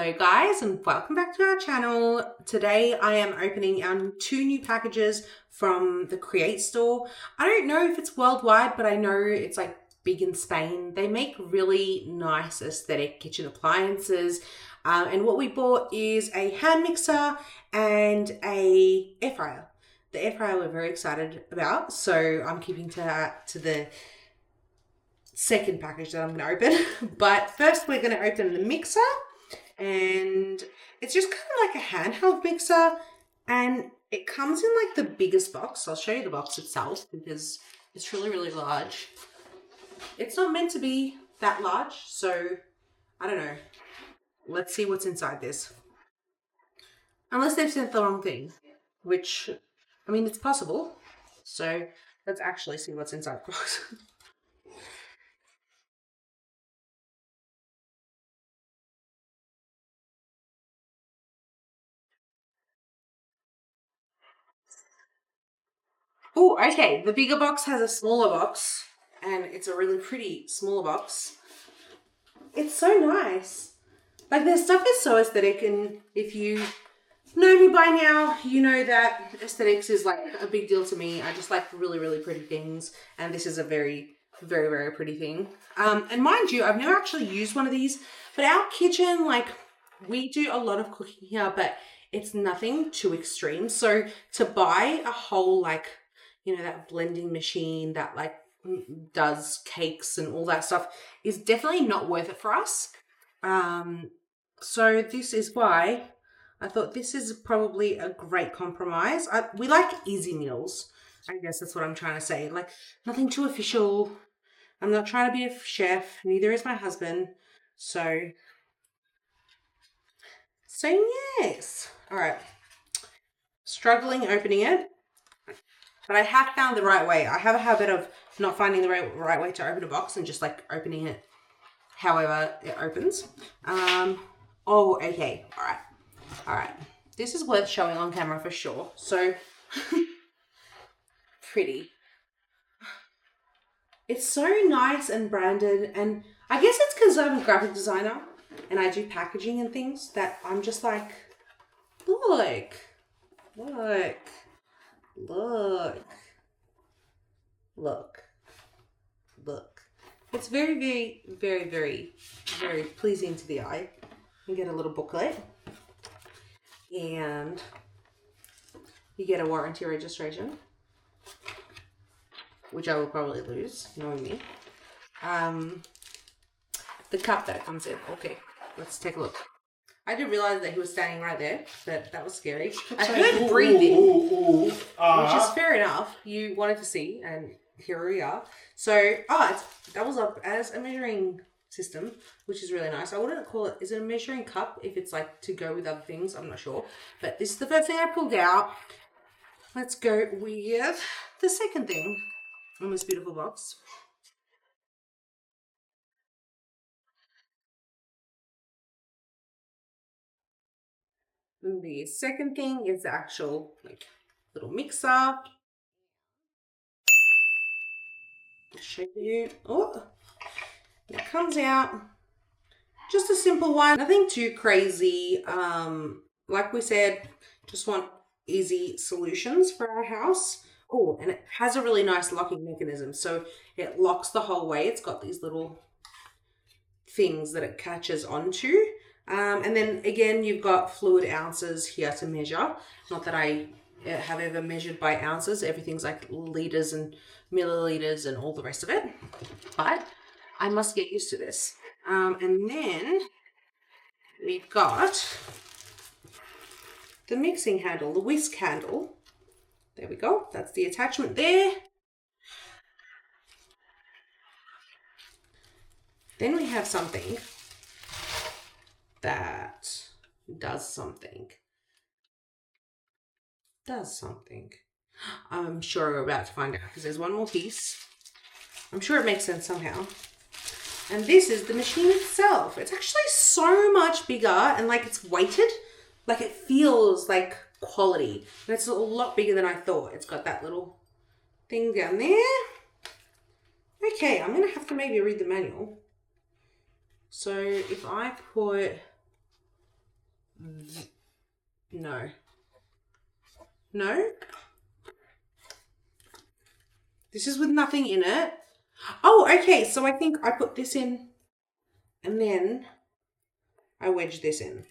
Hello guys and welcome back to our channel. Today I am opening our 2 new packages from the Create store. I don't know if it's worldwide, but I know it's like big in Spain. They make really nice aesthetic kitchen appliances. And what we bought is a hand mixer and a air fryer. The air fryer we're very excited about, so I'm keeping to the second package that I'm going to open. But first we're going to open the mixer. And it's just kind of like a handheld mixer, and it comes in like the biggest box. I'll show you the box itself because it's really large. It's not meant to be that large, so I don't know. Let's see what's inside this. Unless they've sent the wrong thing, which, I mean, it's possible. So let's actually see what's inside the box. Oh, okay. The bigger box has a smaller box, and it's a really pretty smaller box. It's so nice. Like, their stuff is so aesthetic, and if you know me by now, you know that aesthetics is like a big deal to me. I just like really pretty things, and this is a very pretty thing. And mind you, I've never actually used one of these, but our kitchen, like, we do a lot of cooking here, but it's nothing too extreme. So to buy a whole, like, you know, that blending machine that like does cakes and all that stuff is definitely not worth it for us. So this is why I thought this is probably a great compromise. We like easy meals. I guess that's what I'm trying to say. Like, nothing too official. I'm not trying to be a chef. Neither is my husband. So yes. All right. Struggling opening it. But I have found the right way. I have a habit of not finding the right way to open a box and just like opening it however it opens. Oh, okay. All right. This is worth showing on camera for sure. So pretty. It's so nice and branded, and I guess it's because I'm a graphic designer and I do packaging and things that I'm just like, look. It's very pleasing to the eye. You get a little booklet and you get a warranty registration, which I will probably lose, knowing me. The cup that it comes in. Okay, let's take a look. I didn't realize that he was standing right there, but that was scary. I heard breathing, which is fair enough. You wanted to see, and here we are. So, it doubles up as a measuring system, which is really nice. I wouldn't call it, is it a measuring cup if it's like to go with other things? I'm not sure. But this is the first thing I pulled out. Let's go with the second thing on this beautiful box. The second thing is the actual like little mixer. I'll show you. Oh, it comes out. Just a simple one, nothing too crazy. Like we said, just want easy solutions for our house. Oh, and it has a really nice locking mechanism, so it locks the whole way. It's got these little things that it catches onto. And then again, you've got fluid ounces here to measure. Not that I have ever measured by ounces. Everything's like liters and milliliters and all the rest of it. But I must get used to this. And then we've got the mixing handle, the whisk handle. There we go. That's the attachment there. Then we have something that does something. I'm sure we're about to find out because there's one more piece. I'm sure it makes sense somehow. And this is the machine itself. It's actually so much bigger and like it's weighted. Like it feels like quality. And it's a lot bigger than I thought. It's got that little thing down there. Okay, I'm going to have to maybe read the manual. So if I put No. No? This is with nothing in it. Oh, okay. So I think I put this in and then I wedge this in.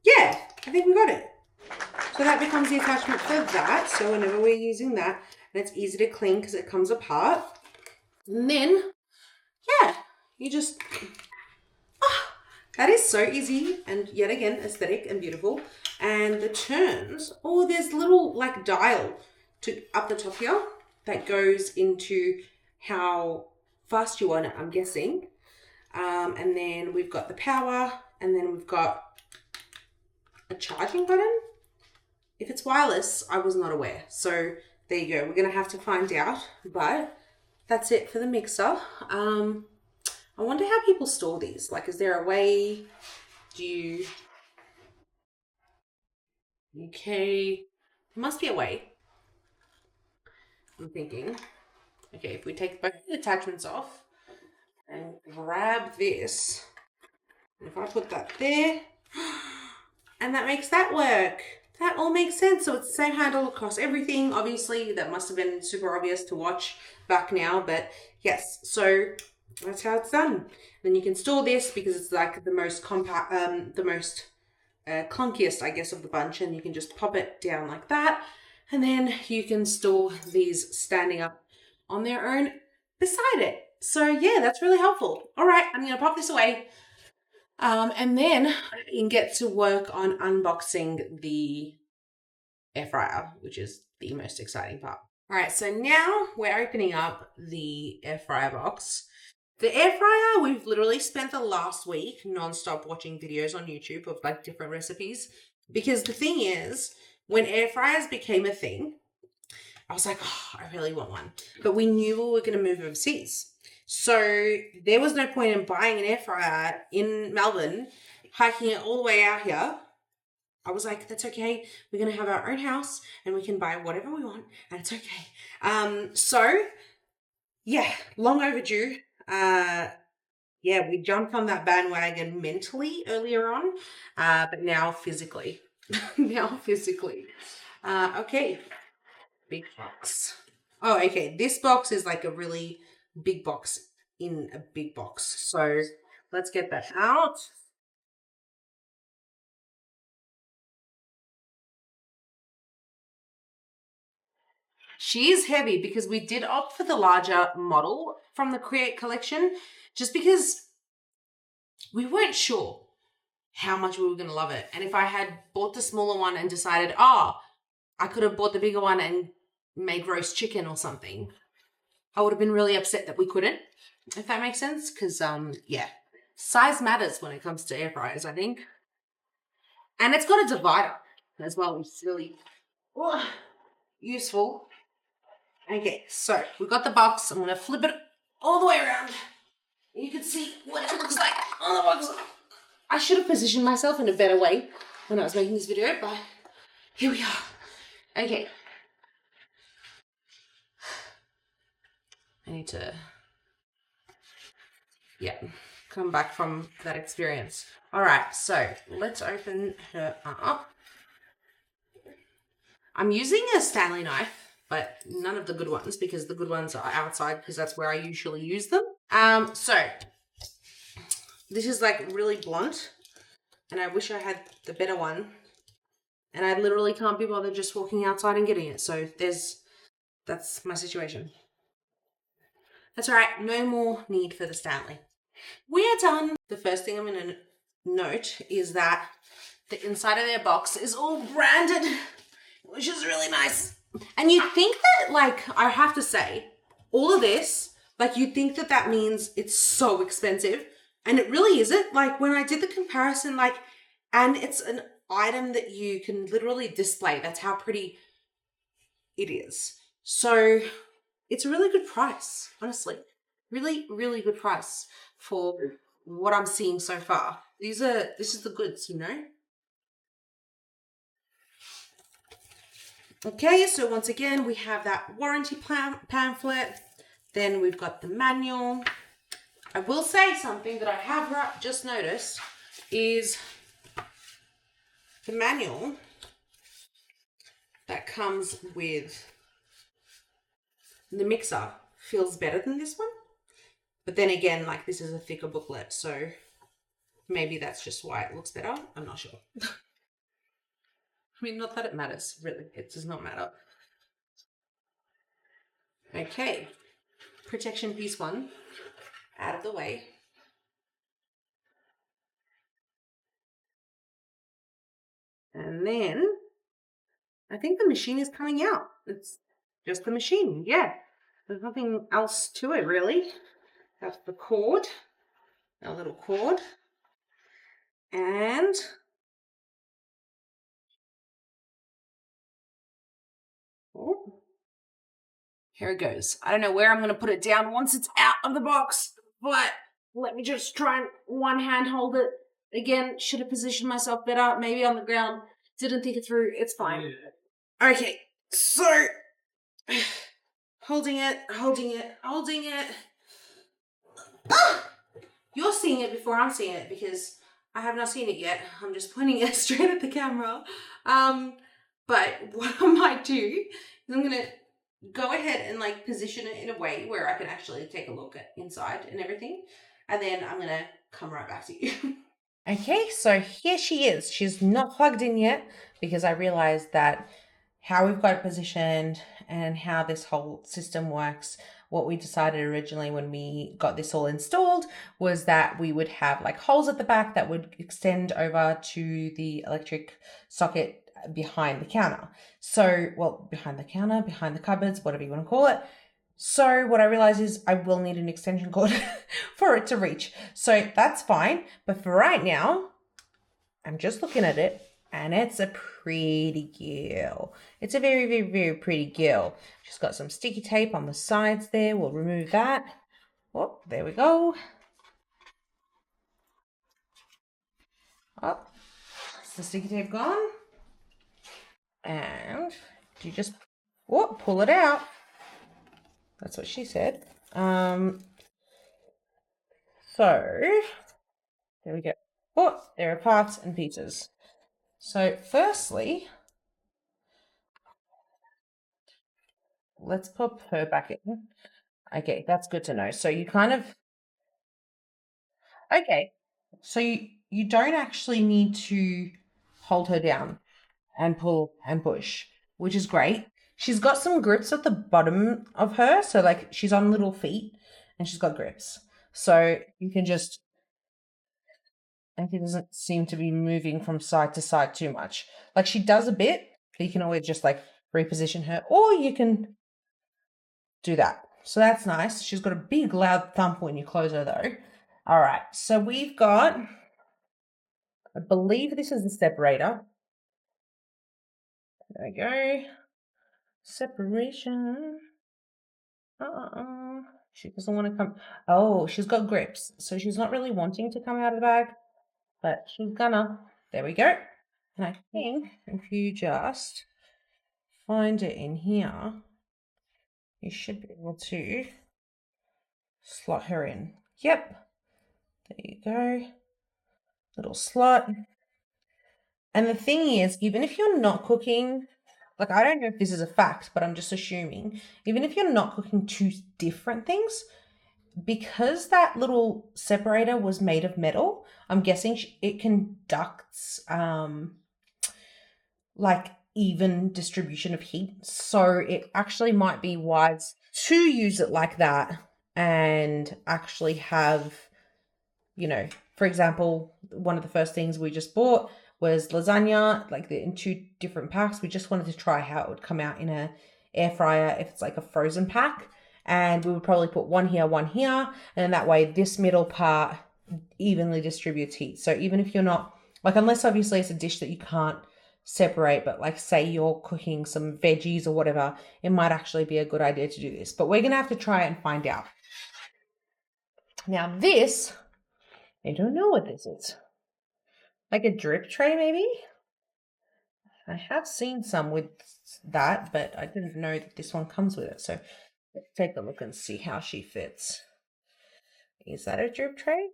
Yeah, I think we got it. So that becomes the attachment for that. So whenever we're using that, and it's easy to clean because it comes apart. And then, yeah, you just, that is so easy and yet again, aesthetic and beautiful. And the turns, oh, there's a little like dial to up the top here that goes into how fast you want it, I'm guessing. And then we've got the power, and then we've got a charging button. If it's wireless, I was not aware. So there you go. We're going to have to find out, but that's it for the mixer. I wonder how people store these. Like, is there a way? Okay. There must be a way. I'm thinking. Okay, if we take both the attachments off and grab this, and if I put that there, and that makes that work. That all makes sense. So it's the same handle across everything. Obviously, that must have been super obvious to watch back now, but yes. So that's how it's done. Then you can store this because it's like the most compact, the most clunkiest, I guess, of the bunch, and you can just pop it down like that, and then you can store these standing up on their own beside it. So yeah, that's really helpful. All right, I'm gonna pop this away. And then you can get to work on unboxing the air fryer, which is the most exciting part. All right, so now we're opening up the air fryer box. The air fryer, we've literally spent the last week nonstop watching videos on YouTube of like different recipes, because the thing is, when air fryers became a thing, I was like, oh, I really want one. But we knew we were going to move overseas. So there was no point in buying an air fryer in Melbourne, hiking it all the way out here. I was like, that's okay. We're going to have our own house and we can buy whatever we want and it's okay. So yeah, long overdue. Yeah, we jumped on that bandwagon mentally earlier on, but now physically. Okay. Big box. Oh, okay. This box is like a really big box in a big box. So let's get that out. She is heavy because we did opt for the larger model from the Create collection just because we weren't sure how much we were going to love it. And if I had bought the smaller one and decided, I could have bought the bigger one and made roast chicken or something, I would have been really upset that we couldn't, if that makes sense. Because, yeah, size matters when it comes to air fryers, I think. And it's got a divider as well, which is really useful. Okay, so we've got the box. I'm going to flip it all the way around. You can see what it looks like on the box. I should have positioned myself in a better way when I was making this video, but here we are. Okay. I need to, come back from that experience. All right, so let's open her up. I'm using a Stanley knife, but none of the good ones because the good ones are outside because that's where I usually use them. So this is like really blunt and I wish I had the better one and I literally can't be bothered just walking outside and getting it. So that's my situation. That's all right. No more need for the Stanley. We are done. The first thing I'm going to note is that the inside of their box is all branded, which is really nice. And you'd think that, like, I have to say, all of this, like, you'd think that that means it's so expensive. And it really isn't. Like, when I did the comparison, like, and it's an item that you can literally display. That's how pretty it is. So it's a really good price, honestly. Really, really good price for what I'm seeing so far. This is the goods, you know? Okay, so once again, we have that warranty pamphlet. Then we've got the manual. I will say something that I have just noticed. is the manual that comes with the mixer. Feels better than this one. But then again, like, this is a thicker booklet, so maybe that's just why it looks better. I'm not sure. I mean, not that it matters, really. It does not matter. Okay. Protection piece 1 out of the way. And then I think the machine is coming out. It's just the machine. Yeah. There's nothing else to it, really. That's the cord, our little cord. And oh, here it goes. I don't know where I'm going to put it down once it's out of the box, but let me just try and one hand hold it. Again, should have positioned myself better, maybe on the ground. Didn't think it through. It's fine. Yeah. Okay, so holding it. Ah! You're seeing it before I'm seeing it because I have not seen it yet. I'm just pointing it straight at the camera. But what I might do is I'm going to go ahead and like position it in a way where I can actually take a look at inside and everything. And then I'm going to come right back to you. Okay, so here she is. She's not plugged in yet because I realized that how we've got it positioned and how this whole system works, what we decided originally when we got this all installed was that we would have like holes at the back that would extend over to the electric socket behind the counter. So, well, behind the counter, behind the cupboards, whatever you want to call it. So what I realized is I will need an extension cord for it to reach. So that's fine. But for right now, I'm just looking at it and it's a pretty girl. It's a very, very, very pretty girl. She's got some sticky tape on the sides there. We'll remove that. Oh, there we go. Oh, is the sticky tape gone? And you just pull it out. That's what she said. So there we go. Oh, there are parts and pieces. So firstly, let's pop her back in. Okay, that's good to know. So you kind of, okay, so you don't actually need to hold her down and pull and push, which is great. She's got some grips at the bottom of her. So like she's on little feet and she's got grips. So you can just, and she doesn't seem to be moving from side to side too much. Like she does a bit, but you can always just like reposition her or you can do that. So that's nice. She's got a big loud thump when you close her though. All right, so we've got, I believe this is the separator. There we go. Separation. She doesn't want to come. Oh, she's got grips. So she's not really wanting to come out of the bag, but she's gonna. There we go. And I think if you just find it in here, you should be able to slot her in. Yep. There you go. Little slot. And the thing is, even if you're not cooking, like I don't know if this is a fact, but I'm just assuming, even if you're not cooking two different things, because that little separator was made of metal, I'm guessing it conducts like even distribution of heat. So it actually might be wise to use it like that and actually have, you know, for example, one of the first things we just bought was lasagna, like in two different packs. We just wanted to try how it would come out in a air fryer if it's like a frozen pack. And we would probably put one here, and then that way this middle part evenly distributes heat. So even if you're not, like unless obviously it's a dish that you can't separate, but like say you're cooking some veggies or whatever, it might actually be a good idea to do this. But we're going to have to try it and find out. Now this, I don't know what this is. Like a drip tray maybe? I have seen some with that, but I didn't know that this one comes with it. So let's take a look and see how she fits. Is that a drip tray?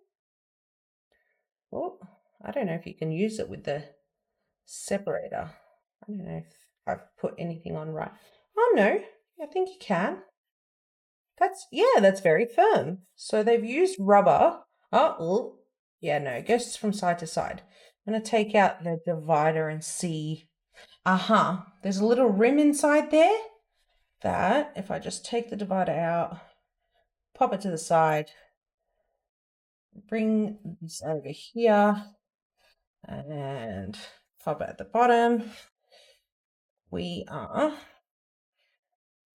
Oh, I don't know if you can use it with the separator. I don't know if I've put anything on right. Oh no, I think you can. That's very firm. So they've used rubber. Oh, yeah, no, it goes from side to side. I'm gonna take out the divider and see. There's a little rim inside there that if I just take the divider out, pop it to the side, bring this over here, and pop it at the bottom. We are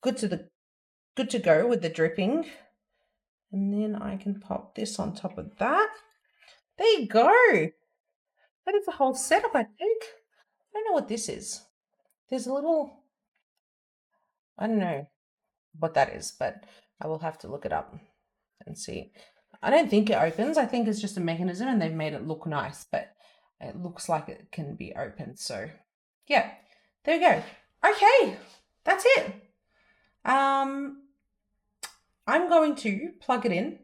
good to go with the dripping. And then I can pop this on top of that. There you go. That is the whole setup, I think. I don't know what this is. There's a little, I don't know what that is, but I will have to look it up and see. I don't think it opens. I think it's just a mechanism and they've made it look nice, but it looks like it can be opened. So yeah, there you go. Okay, that's it. I'm going to plug it in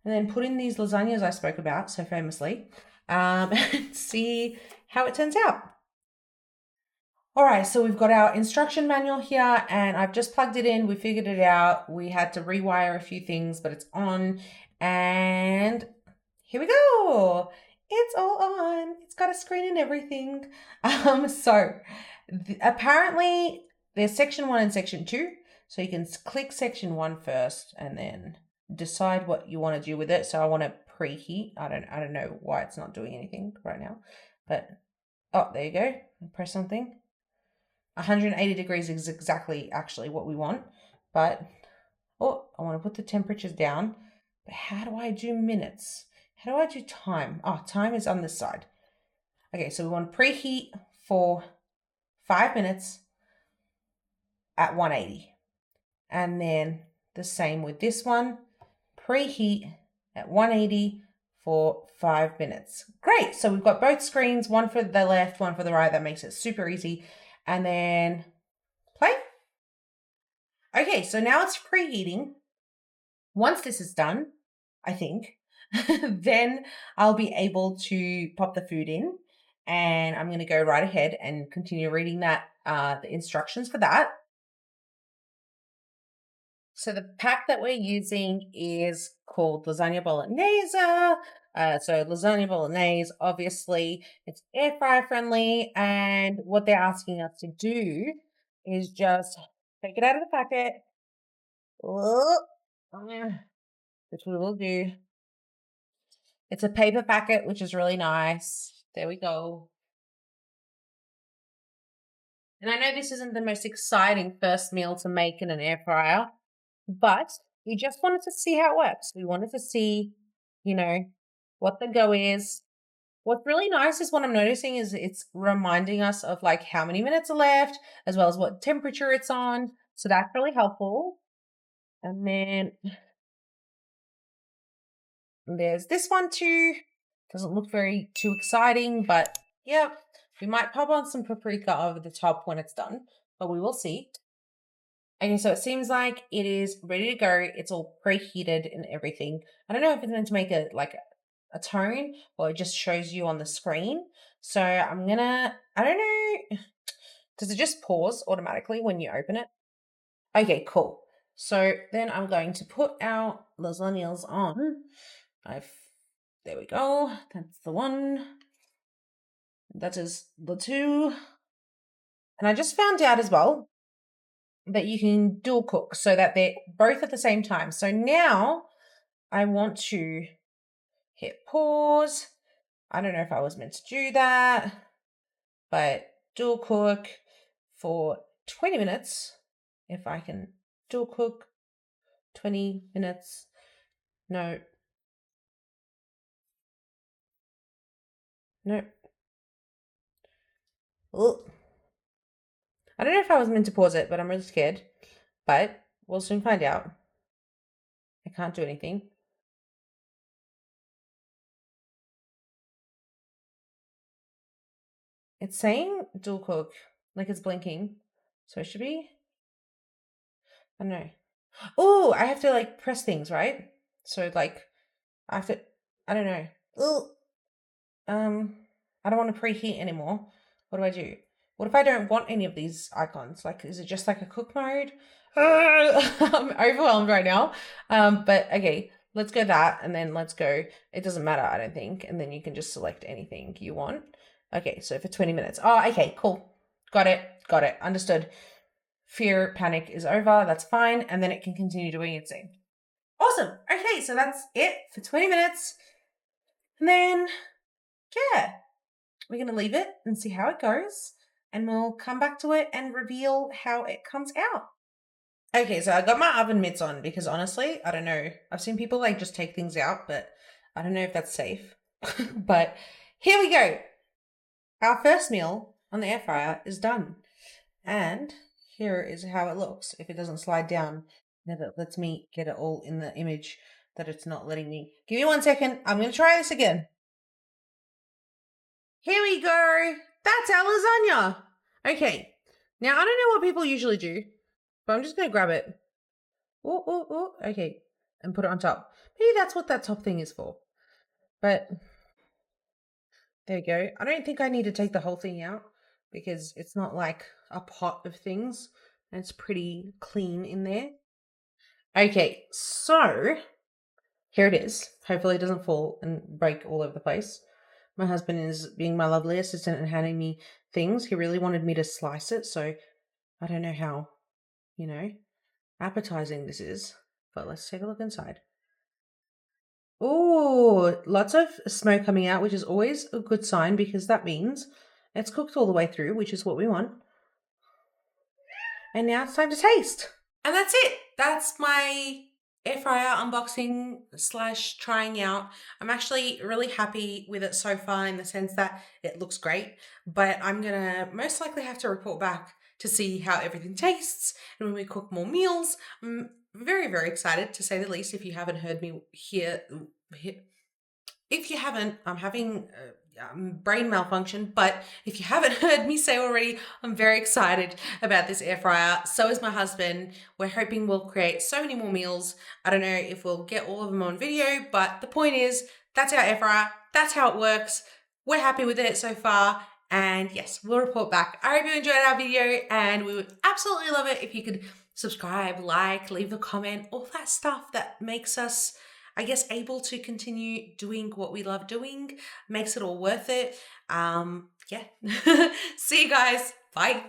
and then put in these lasagnas I spoke about so famously and see how it turns out. All right, so we've got our instruction manual here and I've just plugged it in. We figured it out. We had to rewire a few things, but it's on. And here we go. It's all on. It's got a screen and everything. Apparently there's section 1 and section 2. So you can click section 1 first and then decide what you want to do with it. So I want to preheat. I don't know why it's not doing anything right now, but oh, there you go. Press something. 180 degrees is exactly actually what we want, but oh, I want to put the temperatures down. But how do I do minutes? How do I do time? Oh, time is on this side. Okay, so we want to preheat for 5 minutes at 180. And then the same with this one, preheat at 180 for 5 minutes. Great, so we've got both screens, one for the left, one for the right. That makes it super easy. And then play. Okay, so now it's preheating. Once this is done, I think, then I'll be able to pop the food in and I'm going to go right ahead and continue reading that, the instructions for that. So the pack that we're using is called lasagna bolognese. So lasagna bolognese, obviously, it's air fryer friendly. And what they're asking us to do is just take it out of the packet, which we will do. It's a paper packet, which is really nice. There we go. And I know this isn't the most exciting first meal to make in an air fryer, but we just wanted to see how it works. We wanted to see, what the go is. What's really nice is what I'm noticing is it's reminding us of like how many minutes are left, as well as what temperature it's on. So that's really helpful. And then there's this one too. Doesn't look too exciting, but yeah, we might pop on some paprika over the top when it's done, but we will see. Okay, so it seems like it is ready to go. It's all preheated and everything. I don't know if it's meant to make a tone or it just shows you on the screen. So I don't know. Does it just pause automatically when you open it? Okay, cool. So then I'm going to put our lasagnas on. There we go. That's the one. That is the two. And I just found out as well that you can dual cook so that they're both at the same time. So now I want to hit pause. I don't know if I was meant to do that, but dual cook for 20 minutes. If I can dual cook 20 minutes. No. Oh. I don't know if I was meant to pause it, but I'm really scared. But we'll soon find out. I can't do anything. It's saying dual cook, like it's blinking. So it should be. I don't know. Oh, I have to press things, right? So I have to. I don't know. Oh. I don't want to preheat anymore. What do? What if I don't want any of these icons? Like, is it just like a cook mode? I'm overwhelmed right now. But okay, let's go that, and then let's go. It doesn't matter, I don't think. And then you can just select anything you want. Okay, so for 20 minutes. Oh, okay, cool. Got it. Got it. Understood. Fear, panic is over. That's fine. And then it can continue doing its thing. Awesome. Okay, so that's it for 20 minutes. And then, yeah, we're going to leave it and see how it goes. And we'll come back to it and reveal how it comes out. Okay, so I got my oven mitts on because honestly, I don't know. I've seen people like just take things out, but I don't know if that's safe. But here we go. Our first meal on the air fryer is done. And here is how it looks if it doesn't slide down. Now that lets me get it all in the image that it's not letting me. Give me 1 second. I'm going to try this again. Here we go. That's our lasagna. Okay. Now, I don't know what people usually do, but I'm just going to grab it. Okay. And put it on top. Maybe that's what that top thing is for. But there we go. I don't think I need to take the whole thing out because it's not like a pot of things. And it's pretty clean in there. Okay, so here it is. Hopefully it doesn't fall and break all over the place. My husband is being my lovely assistant and handing me things. He really wanted me to slice it, so I don't know how, appetizing this is. But let's take a look inside. Oh, lots of smoke coming out, which is always a good sign because that means it's cooked all the way through, which is what we want. And now it's time to taste. And that's it. That's my air fryer unboxing / trying out. I'm actually really happy with it so far in the sense that it looks great, but I'm going to most likely have to report back to see how everything tastes and when we cook more meals. I'm very, very excited to say the least. If you haven't heard me if you haven't, I'm having brain malfunction, but if you haven't heard me say already, I'm very excited about this air fryer. So is my husband. We're hoping we'll create so many more meals. I don't know if we'll get all of them on video, but the point is, that's our air fryer. That's how it works. We're happy with it so far. And yes, we'll report back. I hope you enjoyed our video, and we would absolutely love it if you could subscribe, like, leave a comment, all that stuff that makes us, I guess, able to continue doing what we love doing, makes it all worth it. Yeah. See you guys. Bye.